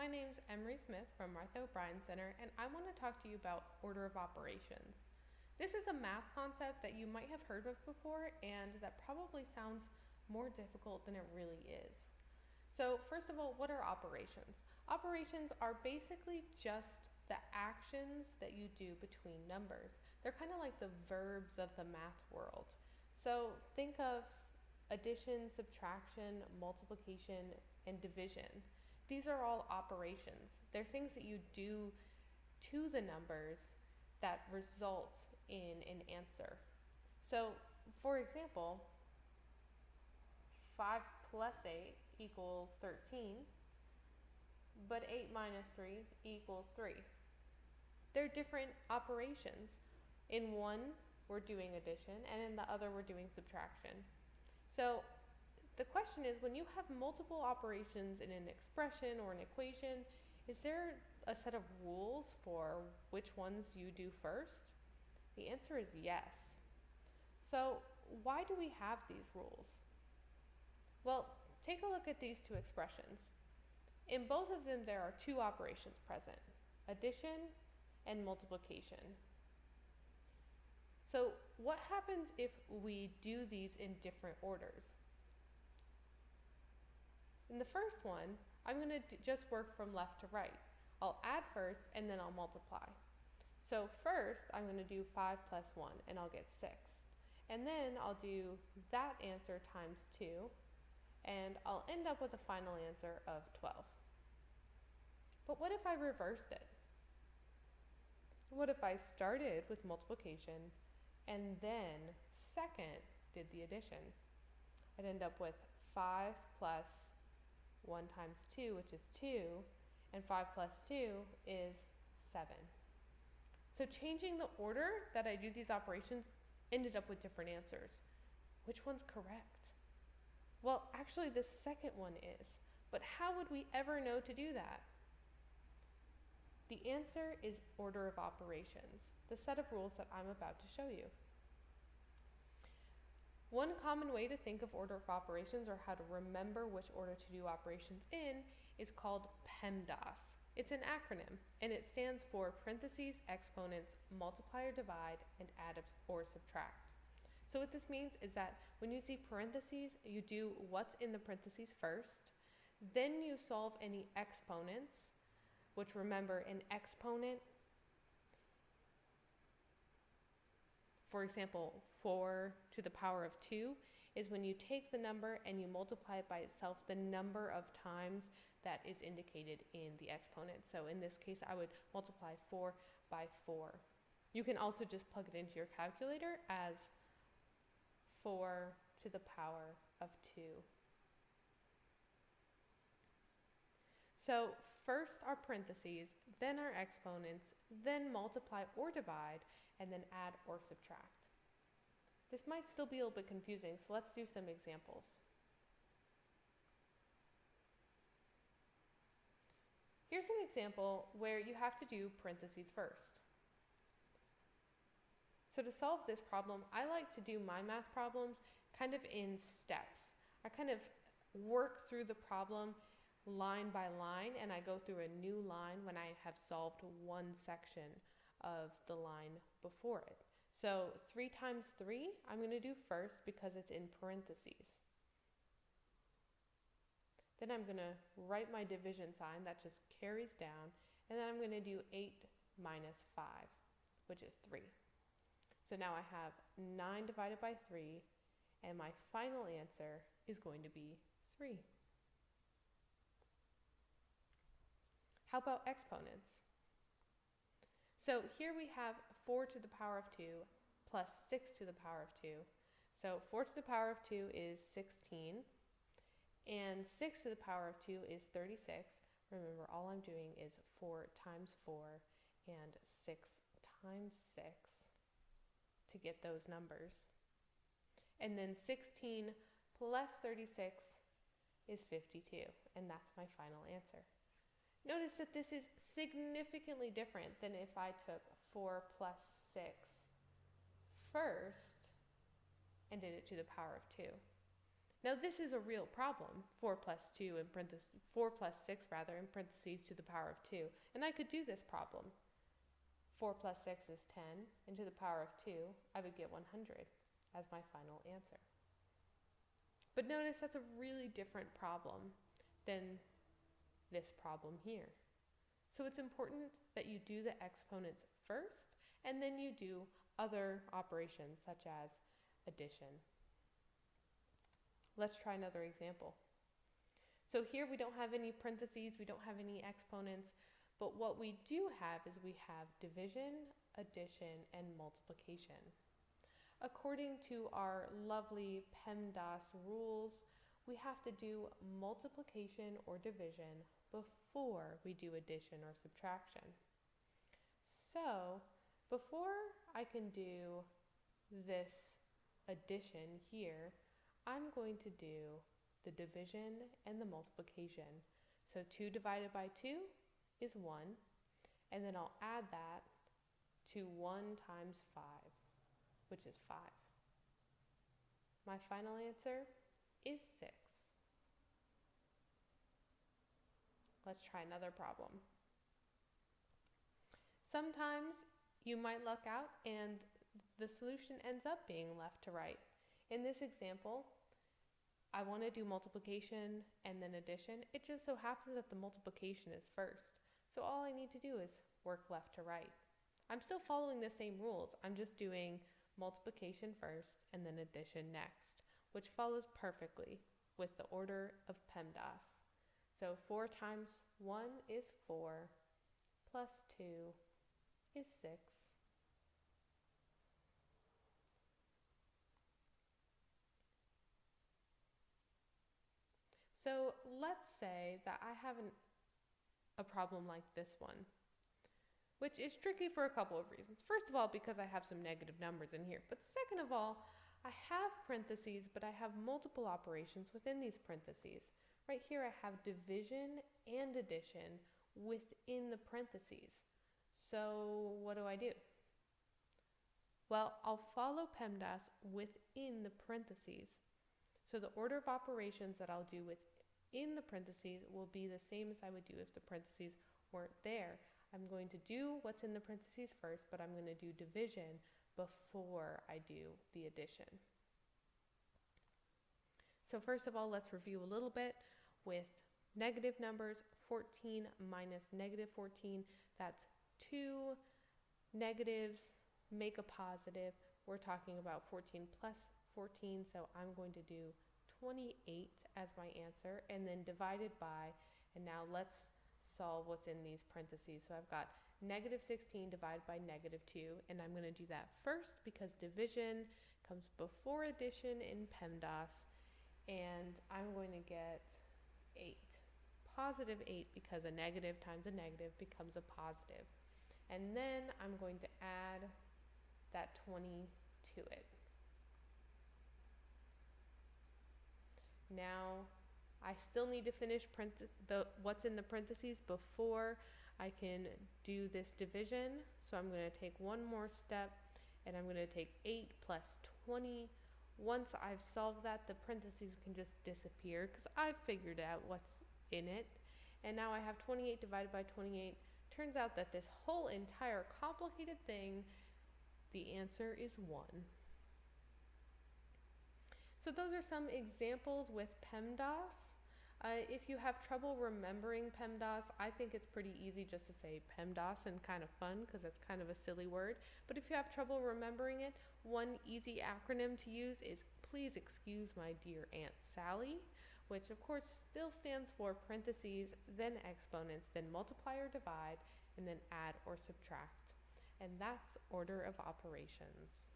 My name's Emery Smith from Martha O'Brien Center, and I want to talk to you about order of operations. This is a math concept that you might have heard of before and that probably sounds more difficult than it really is. So first of all, what are operations? Operations are basically just the actions that you do between numbers. They're kind of like the verbs of the math world. So think of addition, subtraction, multiplication, and division. These are all operations. They're things that you do to the numbers that result in an answer. So, for example, 5 plus 8 equals 13, but 8 minus 3 equals 3. They're different operations. In one, we're doing addition, and in the other, we're doing subtraction. So the question is, when you have multiple operations in an expression or an equation, is there a set of rules for which ones you do first? The answer is yes. So why do we have these rules? Well, take a look at these two expressions. In both of them, there are two operations present, addition and multiplication. So what happens if we do these in different orders? In the first one, I'm going to just work from left to right. I'll add first, and then I'll multiply. So first, I'm going to do 5 plus 1, and I'll get 6. And then I'll do that answer times 2, and I'll end up with a final answer of 12. But what if I reversed it? What if I started with multiplication, and then second did the addition? I'd end up with 5 plus 1 times 2, which is 2, and 5 plus 2 is 7. So changing the order that I do these operations ended up with different answers. Which one's correct? Well, actually the second one is, but how would we ever know to do that? The answer is order of operations, the set of rules that I'm about to show you. One common way to think of order of operations, or how to remember which order to do operations in, is called PEMDAS. It's an acronym, and it stands for parentheses, exponents, multiply or divide, and add or subtract. So what this means is that when you see parentheses, you do what's in the parentheses first, then you solve any exponents, which, remember, an exponent, for example, 4 to the power of 2 is when you take the number and you multiply it by itself the number of times that is indicated in the exponent. So in this case, I would multiply 4 by 4. You can also just plug it into your calculator as 4 to the power of 2. So first our parentheses, then our exponents, then multiply or divide, and then add or subtract. This might still be a little bit confusing, so let's do some examples. Here's an example where you have to do parentheses first. So to solve this problem, I like to do my math problems kind of in steps. I kind of work through the problem line by line, and I go through a new line when I have solved one section of the line before it. So 3 times 3, I'm going to do first because it's in parentheses. Then I'm going to write my division sign that just carries down, and then I'm going to do 8 minus 5, which is 3. So now I have 9 divided by 3, and my final answer is going to be 3. How about exponents? So here we have 4 to the power of 2 plus 6 to the power of 2. So 4 to the power of 2 is 16, and 6 to the power of 2 is 36. Remember, all I'm doing is 4 times 4 and 6 times 6 to get those numbers. And then 16 plus 36 is 52, and that's my final answer. Notice that this is significantly different than if I took 4 plus 6 first and did it to the power of 2. Now this is a real problem, 4 plus 2 in parentheses, 4 plus 6 rather, in parentheses to the power of 2. And I could do this problem. 4 plus 6 is 10, and to the power of 2, I would get 100 as my final answer. But notice that's a really different problem than this problem here. So it's important that you do the exponents first, and then you do other operations such as addition. Let's try another example. So here we don't have any parentheses, we don't have any exponents, but what we do have is we have division, addition, and multiplication. According to our lovely PEMDAS rules, we have to do multiplication or division before we do addition or subtraction. So before I can do this addition here, I'm going to do the division and the multiplication. So 2 divided by 2 is 1, and then I'll add that to 1 times 5, which is 5. My final answer is 6. Let's try another problem. Sometimes you might luck out and the solution ends up being left to right. In this example, I want to do multiplication and then addition. It just so happens that the multiplication is first. So all I need to do is work left to right. I'm still following the same rules. I'm just doing multiplication first and then addition next, which follows perfectly with the order of PEMDAS. So 4 times 1 is 4, plus 2 is 6. So let's say that I have a problem like this one, which is tricky for a couple of reasons. First of all, because I have some negative numbers in here. But second of all, I have parentheses, but I have multiple operations within these parentheses. Right here I have division and addition within the parentheses. So what do I do? Well, I'll follow PEMDAS within the parentheses. So the order of operations that I'll do within the parentheses will be the same as I would do if the parentheses weren't there. I'm going to do what's in the parentheses first, but I'm going to do division before I do the addition. So first of all, let's review a little bit with negative numbers. 14 minus negative 14, that's 2 negatives make a positive. We're talking about 14 plus 14, so I'm going to do 28 as my answer, and then divided by, and now let's solve what's in these parentheses. So I've got negative 16 divided by negative 2, and I'm going to do that first because division comes before addition in PEMDAS, and I'm going to get 8. Positive 8 because a negative times a negative becomes a positive. And then I'm going to add that 20 to it. Now, I still need to finish what's in the parentheses before I can do this division. So I'm going to take one more step, and I'm going to take 8 plus 20. Once I've solved that, the parentheses can just disappear because I've figured out what's in it. And now I have 28 divided by 28. Turns out that this whole entire complicated thing, the answer is 1. So those are some examples with PEMDAS. If you have trouble remembering PEMDAS, I think it's pretty easy just to say PEMDAS and kind of fun because it's kind of a silly word. But if you have trouble remembering it, one easy acronym to use is Please Excuse My Dear Aunt Sally, which of course still stands for parentheses, then exponents, then multiply or divide, and then add or subtract. And that's order of operations.